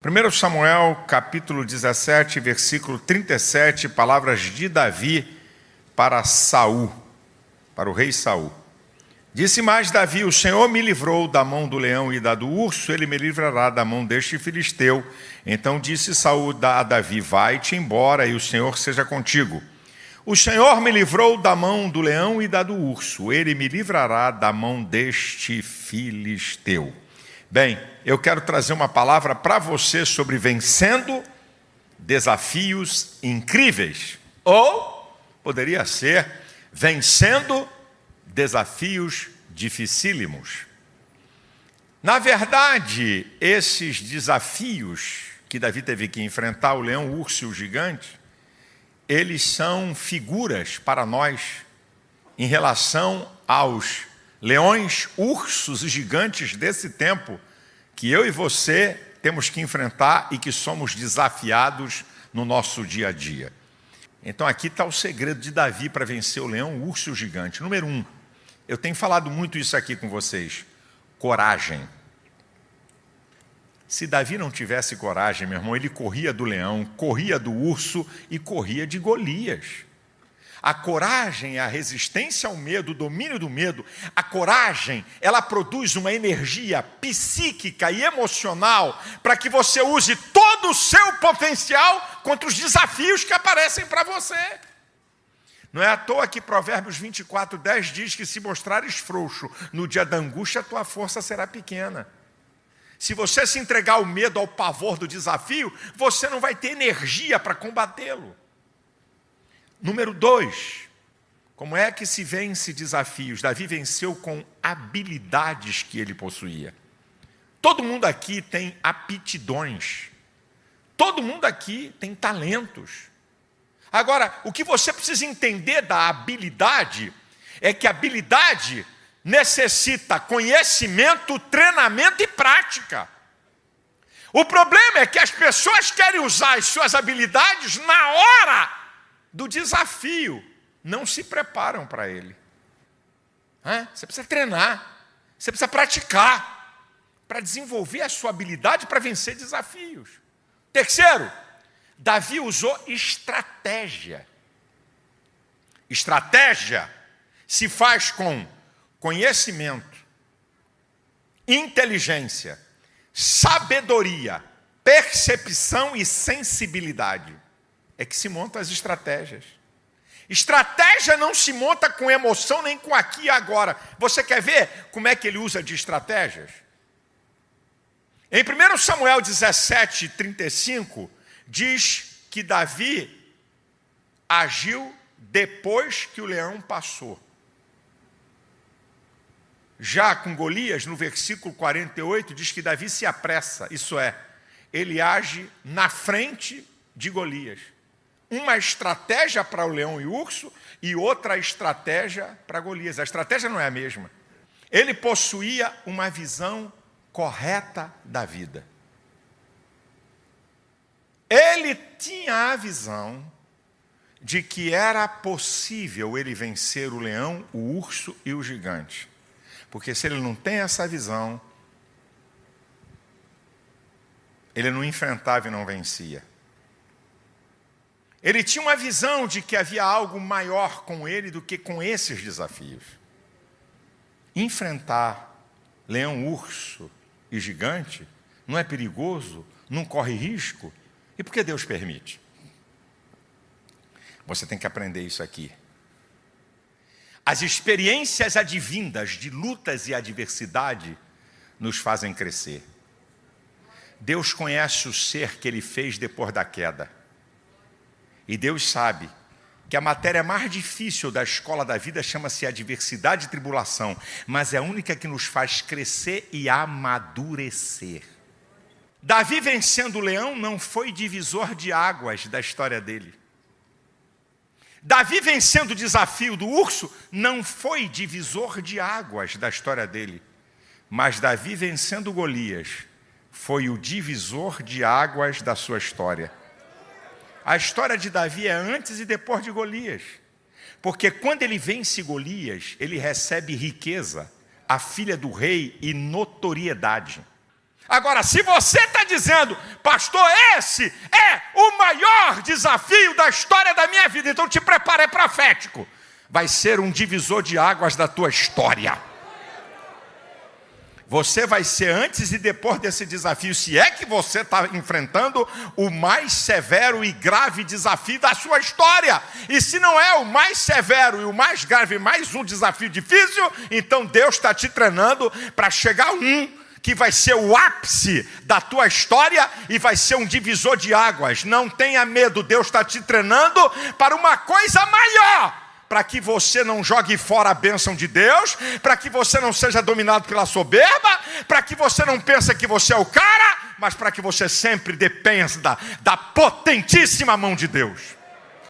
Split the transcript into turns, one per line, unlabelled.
1 Samuel, capítulo 17, versículo 37, palavras de Davi para Saul, para o rei Saul. Disse mais Davi: o Senhor me livrou da mão do leão e da do urso, ele me livrará da mão deste filisteu. Então disse Saul a Davi: vai-te embora e o Senhor seja contigo. O Senhor me livrou da mão do leão e da do urso, ele me livrará da mão deste filisteu. Bem, eu quero trazer uma palavra para você sobre vencendo desafios incríveis. Ou poderia ser vencendo desafios dificílimos. Na verdade, esses desafios que Davi teve que enfrentar, o leão, o urso e o gigante, eles são figuras para nós em relação aos leões, ursos e gigantes desse tempo que eu e você temos que enfrentar e que somos desafiados no nosso dia a dia. Então aqui está o segredo de Davi para vencer o leão, o urso e o gigante. Número 1, eu tenho falado muito isso aqui com vocês: coragem. Se Davi não tivesse coragem, meu irmão, ele corria do leão, corria do urso e corria de Golias. A coragem é a resistência ao medo, o domínio do medo. A coragem, ela produz uma energia psíquica e emocional para que você use todo o seu potencial contra os desafios que aparecem para você. Não é à toa que Provérbios 24:10 diz que se mostrares frouxo no dia da angústia, a tua força será pequena. Se você se entregar ao medo, ao pavor do desafio, você não vai ter energia para combatê-lo. Número 2, como é que se vence desafios? Davi venceu com habilidades que ele possuía. Todo mundo aqui tem aptidões. Todo mundo aqui tem talentos. Agora, o que você precisa entender da habilidade é que a habilidade necessita conhecimento, treinamento e prática. O problema é que as pessoas querem usar as suas habilidades na hora do desafio, não se preparam para ele. Você precisa treinar, você precisa praticar, para desenvolver a sua habilidade para vencer desafios. Terceiro, Davi usou estratégia. Estratégia se faz com conhecimento, inteligência, sabedoria, percepção e sensibilidade. É que se montam as estratégias. Estratégia não se monta com emoção nem com aqui e agora. Você quer ver como é que ele usa de estratégias? Em 1 Samuel 17:35, diz que Davi agiu depois que o leão passou. Já com Golias, no versículo 48, diz que Davi se apressa. Isso é, ele age na frente de Golias. Uma estratégia para o leão e o urso e outra estratégia para Golias. A estratégia não é a mesma. Ele possuía uma visão correta da vida. Ele tinha a visão de que era possível ele vencer o leão, o urso e o gigante. Porque se ele não tem essa visão, ele não enfrentava e não vencia. Ele tinha uma visão de que havia algo maior com ele do que com esses desafios. Enfrentar leão, urso e gigante não é perigoso, não corre risco. E por que Deus permite? Você tem que aprender isso aqui. As experiências advindas de lutas e adversidade nos fazem crescer. Deus conhece o ser que Ele fez depois da queda. E Deus sabe que a matéria mais difícil da escola da vida chama-se adversidade e tribulação, mas é a única que nos faz crescer e amadurecer. Davi vencendo o leão não foi divisor de águas da história dele. Davi vencendo o desafio do urso não foi divisor de águas da história dele. Mas Davi vencendo Golias foi o divisor de águas da sua história. A história de Davi é antes e depois de Golias. Porque quando ele vence Golias, ele recebe riqueza, a filha do rei e notoriedade. Agora, se você está dizendo, pastor, esse é o maior desafio da história da minha vida, então te prepara, é profético. Vai ser um divisor de águas da tua história. Você vai ser antes e depois desse desafio, se é que você está enfrentando o mais severo e grave desafio da sua história. E se não é o mais severo e o mais grave, mais um desafio difícil, então Deus está te treinando para chegar que vai ser o ápice da tua história e vai ser um divisor de águas. Não tenha medo, Deus está te treinando para uma coisa maior. Para que você não jogue fora a bênção de Deus, para que você não seja dominado pela soberba, para que você não pense que você é o cara, mas para que você sempre dependa da potentíssima mão de Deus.